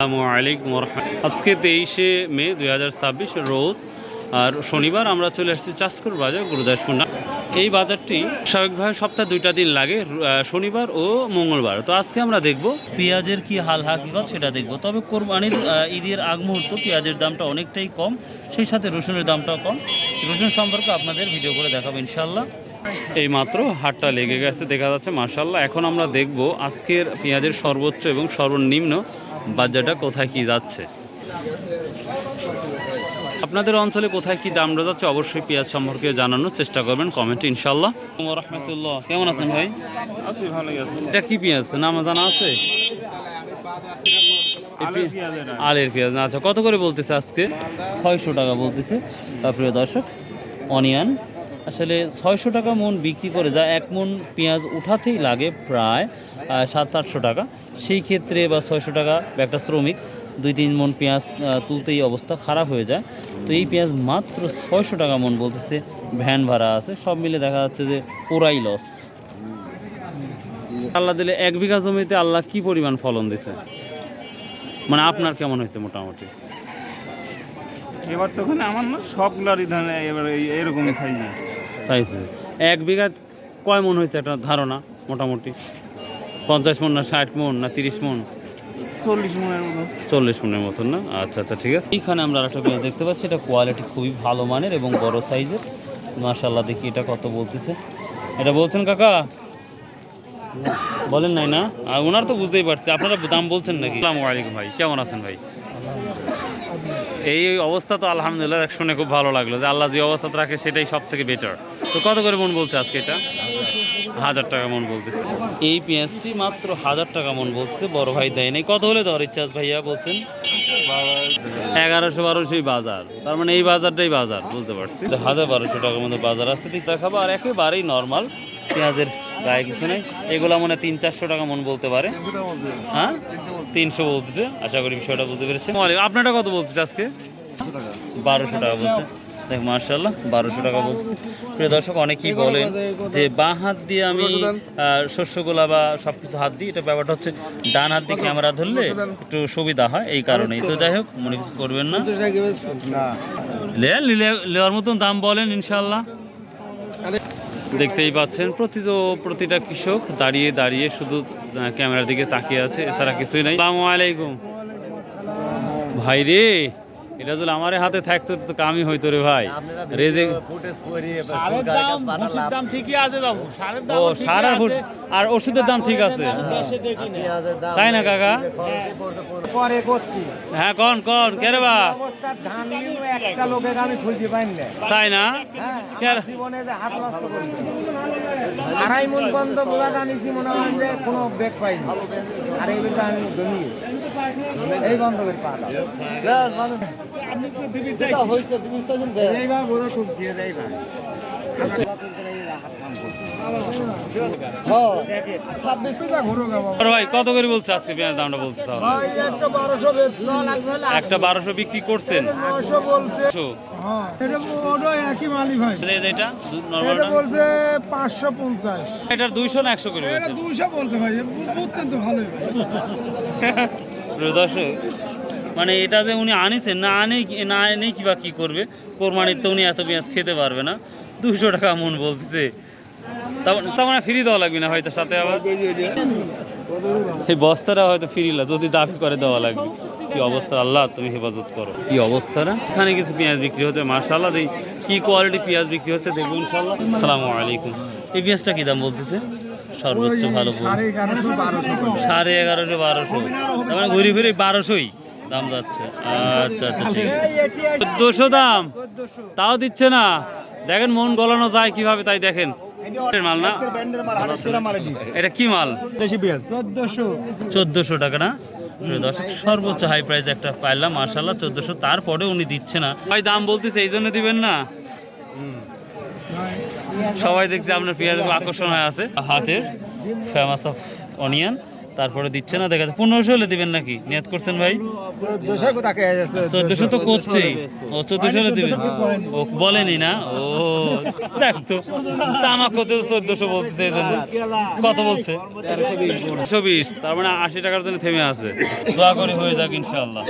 আসসালামু আলাইকুম আজকে 23শে মে 2026 রোজ আর শনিবার আমরা চলে আসছি চাষকর বাজার গুরুদাসপুর না। এই বাজারটি স্বাভাবিকভাবে সপ্তাহে 2টা দিন লাগে, শনিবার ও মঙ্গলবার। তো আজকে আমরা দেখব পেঁয়াজের কি হাল হাকিকত সেটা দেখব। তবে কোরবানির ঈদের আগ মুহূর্ত পেঁয়াজের দামটা অনেকটাই কম, সেই সাথে রসুনের দামটাও কম। রসুন সম্পর্কে আপনাদের ভিডিও করে দেখাবো ইনশাল্লাহ। এই মাত্র হাটটা লেগে গেছে, দেখা যাচ্ছে মাশাআল্লাহ। এখন আমরা দেখব আজকের পেঁয়াজের সর্বোচ্চ এবং সর্বনিম্ন বাজারটা কোথায় কি যাচ্ছে। আপনাদের অঞ্চলে কোথায় কি দাম যাচ্ছে অবশ্যই পেঁয়াজ সম্পর্কে জানানোর চেষ্টা করবেন কমেন্টে ইনশাল্লাহ। রাহমাতুল্লাহ, কেমন আছেন ভাই? আছি, ভালোই আছি। এটা কি পেঁয়াজ নাম জানা আছে? আলের পেঁয়াজ। আচ্ছা, কত করে বলতেছে আজকে? 600 টাকা বলতেছে। প্রিয় দর্শক, অনিয়ন আসলে 600 টাকা মন বিক্রি করে যায়। 1 মন পেঁয়াজ উঠাতেই লাগে প্রায় 700-800 টাকা। সেই ক্ষেত্রে বা 600 টাকা একটা শ্রমিক 2-3 মন পেঁয়াজ তুলতেই অবস্থা খারাপ হয়ে যায়। তো এই পেঁয়াজ মাত্র 600 টাকা মন বলতেছে, ভ্যান ভাড়া আছে, সব মিলে দেখা যাচ্ছে যে পুরাই লস। আল্লাহ দিলে 1 বিঘা জমিতে আল্লাহ কি পরিমাণ ফলন দিছে, মানে আপনার কেমন হয়েছে মোটামুটি? এবার তখন আমার না সবগুলারই ধান এবার এরকমই সাইজে 1 বিঘা কয় মন হয়েছে একটা ধারণা মোটামুটি? 50 মন না 60 মন না 30 মন? 40 মনের মতো। 40 মনের মতন না? আচ্ছা আচ্ছা, ঠিক আছে। এইখানে আমরা একটা পেঁয়াজ দেখতে পাচ্ছি, এটা কোয়ালিটি খুবই ভালো মানের এবং বড় সাইজের মাশাআল্লাহ। দেখি এটা কত বলতেছে, এটা বলছেন কাকা? বলেন নাই না? আর ওনার তো বুঝতেই পারছে, আপনারা দাম বলছেন নাকি? আসসালামু আলাইকুম ভাই, কেমন আছেন ভাই? এই অবস্থা তো আলহামদুলিল্লাহ শুনে খুব ভালো লাগলো যে আল্লাহ যে অবস্থাতে রাখে সেটাই সব থেকে বেটার। তো কত করে মন বলছে আজকে এটা? 1000 টাকা মন বলতেছে। এই পেঁয়াজটি মাত্র 1000 টাকা মন বলছে, বড় ভাই দেয় নাই। কত হলে দেওয়ার ইচ্ছা ভাইয়া বলছেন? 1100-1200 বাজার, তার মানে এই বাজারটাই বাজার, বুঝতে পারছি। 1000-1200 টাকার মধ্যে বাজার আছে, ঠিক দেখাবো। আর একেবারেই নর্মাল পেঁয়াজের গায়ে কিছু নেই। এগুলো মনে 300-400 টাকা মন বলতে পারে। হ্যাঁ, 300 বলতেছে। আশা করি বিষয়টা বুঝতে পেরেছে। আপনারটা কত বলতেছে আজকে? 1200 টাকা বলছে। দেখ মাশাআল্লাহ, 1200 টাকা বলছে। প্রিয় দর্শক, অনেকেই বলেন যে বাঁ হাত দিয়ে আমি শস্যগুলা বা সবকিছু হাত দিই, এটা ব্যাপারটা হচ্ছে ডান হাত দিয়ে ক্যামেরা ধরলে একটু সুবিধা হয়, এই কারণেই। তো যাই হোক, মনে কিছু করবেন না, লেওয়ার মতন দাম বলেন ইনশাল্লাহ। দেখতেই পাচ্ছেন প্রতিটা কৃষক দাঁড়িয়ে দাঁড়িয়ে শুধু ক্যামেরার দিকে তাকিয়ে আছে, এছাড়া কিছুই নাই। আসসালামু আলাইকুম ভাই রে, এটা যদি আমার হাতে থাকতো তো কামই হইতো রে ভাই। রেজে ও সারার আর ওষুধের দাম ঠিক আছে, তাই না কাকা? হ্যাঁ, কন কেরে বা তাই না? আড়াই মন বন্ধ বোঝা টানিছি, মনে হয় যে কোনো ব্রেক পাইনি। আর এই বেটা আমি ধনী এই বন্ধ করে পা ভাই কত করে বলছে আজকে পেঁয়াজ দামটা? বলতে একটা 1200 বিক্রি করছেন। এটার 200 না 100 করে? 200 বলতে ভাই, বুঝছেন তো ভালোই। দর্শক, মানে এটা যে উনি আনিছেন, না আনে কিবা কি করবে, কোরবানির তো উনি এত পেঁয়াজ খেতে পারবে না। 200 টাকা মন বলতেছে, তা মানে ফ্রি দেওয়া লাগবে না হয়তো সাথে আবার এই বস্তাটা হয়তো ফ্রি যদি দাবি করে দেওয়া লাগবে। কি অবস্থা, আল্লাহ তুমি হেফাজত করো। কি অবস্থা না, এখানে কিছু পেঁয়াজ বিক্রি হচ্ছে মাশাআল্লাহ। কি কোয়ালিটি পেঁয়াজ বিক্রি হচ্ছে দেখবো ইনশাআল্লাহ। আসসালামু আলাইকুম। এই পেঁয়াজটা কি দাম বলতেছে? সর্বোচ্চ ভালো 1150-1200, তার মানে ঘুরে ফিরে 1200ই দাম যাচ্ছে। আচ্ছা আচ্ছা, ঠিক আছে। 1400 দাম তাও দিচ্ছে না। দেখেন মন গলানো যায় কিভাবে, তাই দেখেন। মাল না এটা, কি মাল? 1400 টাকা না? সর্বোচ্চ হাই প্রাইস একটা পাইলাম মাশাআল্লাহ, 1400। তারপরে উনি দিচ্ছে না ভাই, দাম বলতেছে এই জন্য দিবেন না। সবাই দেখছে আপনার পেঁয়াজ আকর্ষণ হয়ে আছে। হাটের ফেমাস অফ অনিয়ন তারপরে দিচ্ছে না, দেখা যাচ্ছে 1500 হলে দিবেন নাকি নিয়ত করছেন ভাই? 1400 কোথা কে আছে 1400 তো করছেই। ও 1400 হলে দিবেন, ও বলেনি না। ও দেখতো তামাক কত 1400 বলছে, এই জন্য কত বলছে? 120। তার মানে 80 টাকার জন্য থেমে আছে। দোয়া করে হয়ে যাক ইনশাআল্লাহ।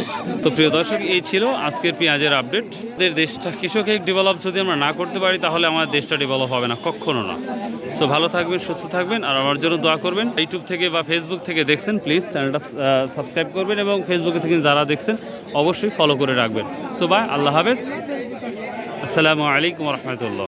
তো প্রিয় দর্শক, এই ছিল আজকের পেঁয়াজের আপডেট। আমাদের দেশটা কৃষকের ডেভেলপ যদি আমরা না করতে পারি তাহলে আমাদের দেশটা ডেভেলপ হবে না, কখনো না। সো ভালো থাকবেন, সুস্থ থাকবেন, আর আমার জন্য দোয়া করবেন। ইউটিউব থেকে বা ফেসবুক থেকে দেখছেন প্লিজ চ্যানেলটা সাবস্ক্রাইব করবেন, এবং ফেসবুকে থেকে যারা দেখছেন অবশ্যই ফলো করে রাখবেন। সো বাই, আল্লাহ হাফেজ, আসসালামু আলাইকুম রহমতুল্লাহ।